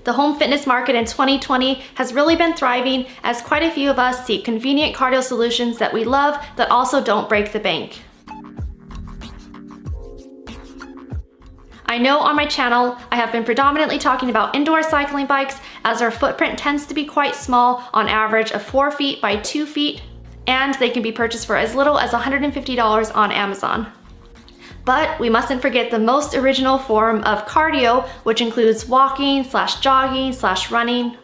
The home fitness market in 2020 has really been thriving as quite a few of us seek convenient cardio solutions that we love that also don't break the bank. I know on my channel I have been predominantly talking about indoor cycling bikes as their footprint tends to be quite small, on average of 4 feet by 2 feet, and they can be purchased for as little as $150 on Amazon. But we mustn't forget the most original form of cardio, which includes walking / jogging / running.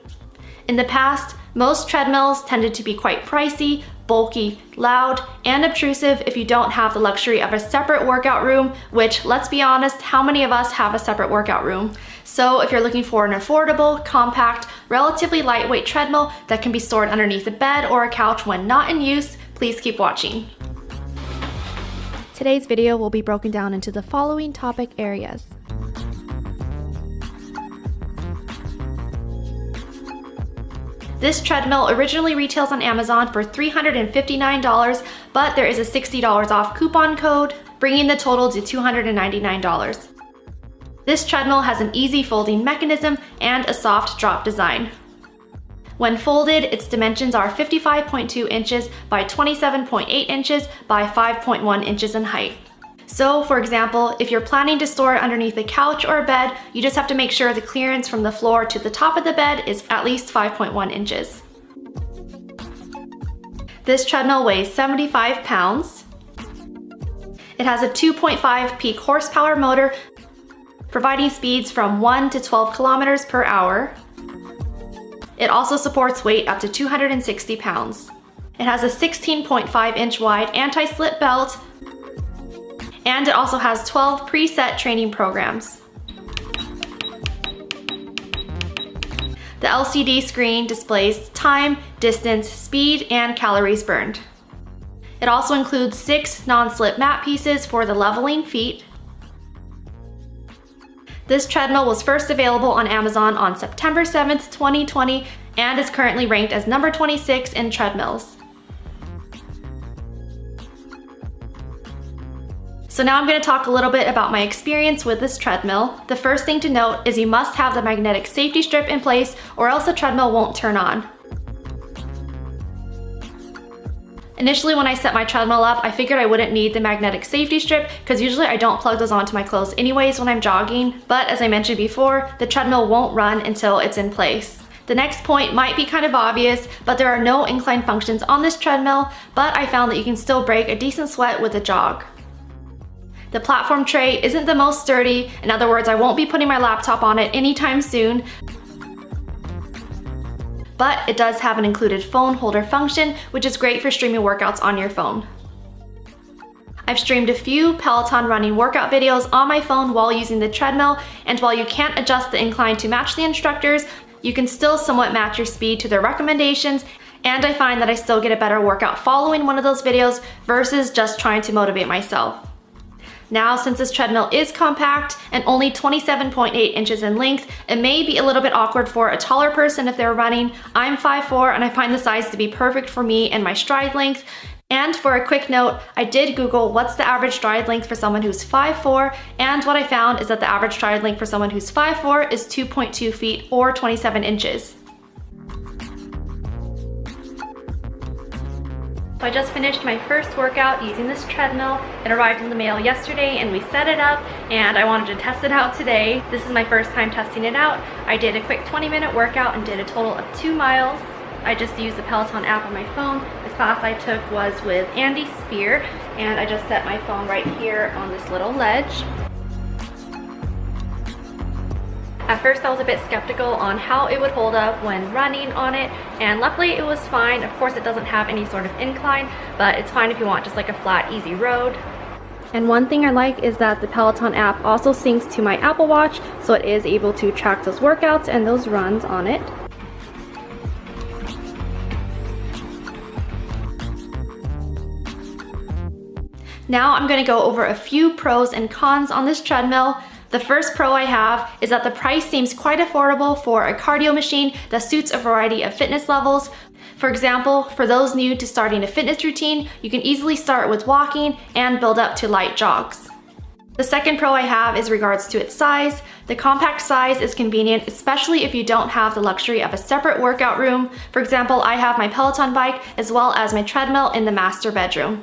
In the past, most treadmills tended to be quite pricey, bulky, loud, and obtrusive if you don't have the luxury of a separate workout room, which, let's be honest, how many of us have a separate workout room? So if you're looking for an affordable, compact, relatively lightweight treadmill that can be stored underneath a bed or a couch when not in use, please keep watching. Today's video will be broken down into the following topic areas. This treadmill originally retails on Amazon for $359, but there is a $60 off coupon code, bringing the total to $299. This treadmill has an easy folding mechanism and a soft drop design. When folded, its dimensions are 55.2 inches by 27.8 inches by 5.1 inches in height. So, for example, if you're planning to store it underneath a couch or a bed, you just have to make sure the clearance from the floor to the top of the bed is at least 5.1 inches. This treadmill weighs 75 pounds. It has a 2.5 peak horsepower motor, providing speeds from 1 to 12 kilometers per hour. It also supports weight up to 260 pounds. It has a 16.5 inch wide anti-slip belt, and it also has 12 preset training programs. The LCD screen displays time, distance, speed, and calories burned. It also includes 6 non-slip mat pieces for the leveling feet. This treadmill was first available on Amazon on September 7th, 2020, and is currently ranked as number 26 in Treadmills. So now I'm going to talk a little bit about my experience with this treadmill. The first thing to note is you must have the magnetic safety strip in place or else the treadmill won't turn on. Initially, when I set my treadmill up, I figured I wouldn't need the magnetic safety strip because usually I don't plug those onto my clothes anyways when I'm jogging. But as I mentioned before, the treadmill won't run until it's in place. The next point might be kind of obvious, but there are no incline functions on this treadmill, but I found that you can still break a decent sweat with a jog. The platform tray isn't the most sturdy. In other words, I won't be putting my laptop on it anytime soon. But it does have an included phone holder function, which is great for streaming workouts on your phone. I've streamed a few Peloton running workout videos on my phone while using the treadmill, and while you can't adjust the incline to match the instructors, you can still somewhat match your speed to their recommendations, and I find that I still get a better workout following one of those videos versus just trying to motivate myself. Now, since this treadmill is compact and only 27.8 inches in length, it may be a little bit awkward for a taller person if they're running. I'm 5'4" and I find the size to be perfect for me and my stride length. And for a quick note, I did Google what's the average stride length for someone who's 5'4", and what I found is that the average stride length for someone who's 5'4" is 2.2 feet or 27 inches. So I just finished my first workout using this treadmill. It arrived in the mail yesterday and we set it up, and I wanted to test it out today. This is my first time testing it out. I did a quick 20-minute workout and did a total of 2 miles. I just used the Peloton app on my phone. The class I took was with Andy Spear, and I just set my phone right here on this little ledge. At first I was a bit skeptical on how it would hold up when running on it, and luckily it was fine. Of course it doesn't have any sort of incline, but it's fine if you want just like a flat, easy road. And one thing I like is that the Peloton app also syncs to my Apple Watch, so it is able to track those workouts and those runs on it. Now I'm going to go over a few pros and cons on this treadmill. The first pro I have is that the price seems quite affordable for a cardio machine that suits a variety of fitness levels. For example, for those new to starting a fitness routine, you can easily start with walking and build up to light jogs. The second pro I have is regards to its size. The compact size is convenient, especially if you don't have the luxury of a separate workout room. For example, I have my Peloton bike as well as my treadmill in the master bedroom.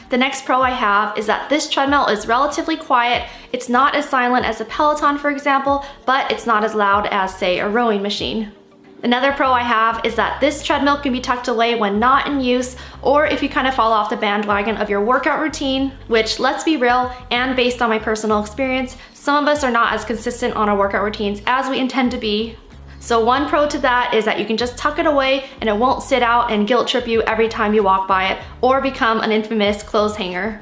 The next pro I have is that this treadmill is relatively quiet. It's not as silent as a Peloton, for example, but it's not as loud as, say, a rowing machine. Another pro I have is that this treadmill can be tucked away when not in use, or if you kind of fall off the bandwagon of your workout routine, which, let's be real, and based on my personal experience, some of us are not as consistent on our workout routines as we intend to be. So one pro to that is that you can just tuck it away and it won't sit out and guilt trip you every time you walk by it or become an infamous clothes hanger.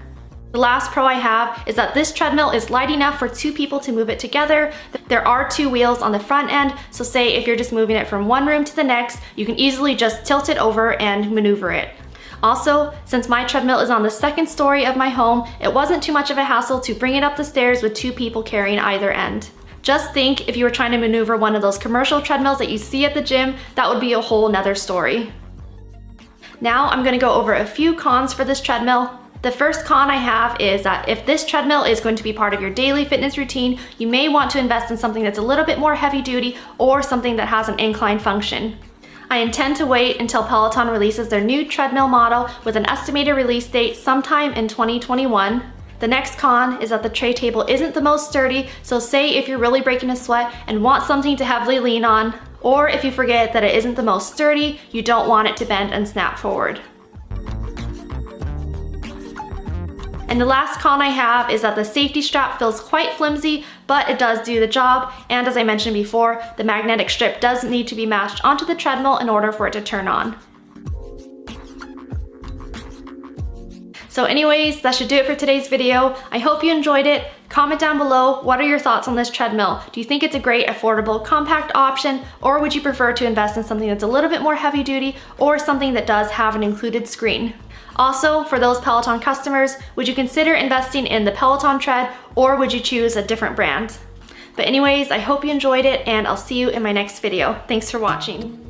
The last pro I have is that this treadmill is light enough for 2 people to move it together. There are 2 wheels on the front end, so say if you're just moving it from one room to the next, you can easily just tilt it over and maneuver it. Also, since my treadmill is on the 2nd story of my home, it wasn't too much of a hassle to bring it up the stairs with 2 people carrying either end. Just think if you were trying to maneuver one of those commercial treadmills that you see at the gym, that would be a whole nother story. Now I'm gonna go over a few cons for this treadmill. The first con I have is that if this treadmill is going to be part of your daily fitness routine, you may want to invest in something that's a little bit more heavy duty or something that has an incline function. I intend to wait until Peloton releases their new treadmill model with an estimated release date sometime in 2021. The next con is that the tray table isn't the most sturdy, so say if you're really breaking a sweat and want something to heavily lean on, or if you forget that it isn't the most sturdy, you don't want it to bend and snap forward. And the last con I have is that the safety strap feels quite flimsy, but it does do the job. And as I mentioned before, the magnetic strip does need to be matched onto the treadmill in order for it to turn on. So anyways, that should do it for today's video. I hope you enjoyed it. Comment down below, what are your thoughts on this treadmill? Do you think it's a great, affordable, compact option, or would you prefer to invest in something that's a little bit more heavy duty, or something that does have an included screen? Also, for those Peloton customers, would you consider investing in the Peloton Tread, or would you choose a different brand? But anyways, I hope you enjoyed it, and I'll see you in my next video. Thanks for watching.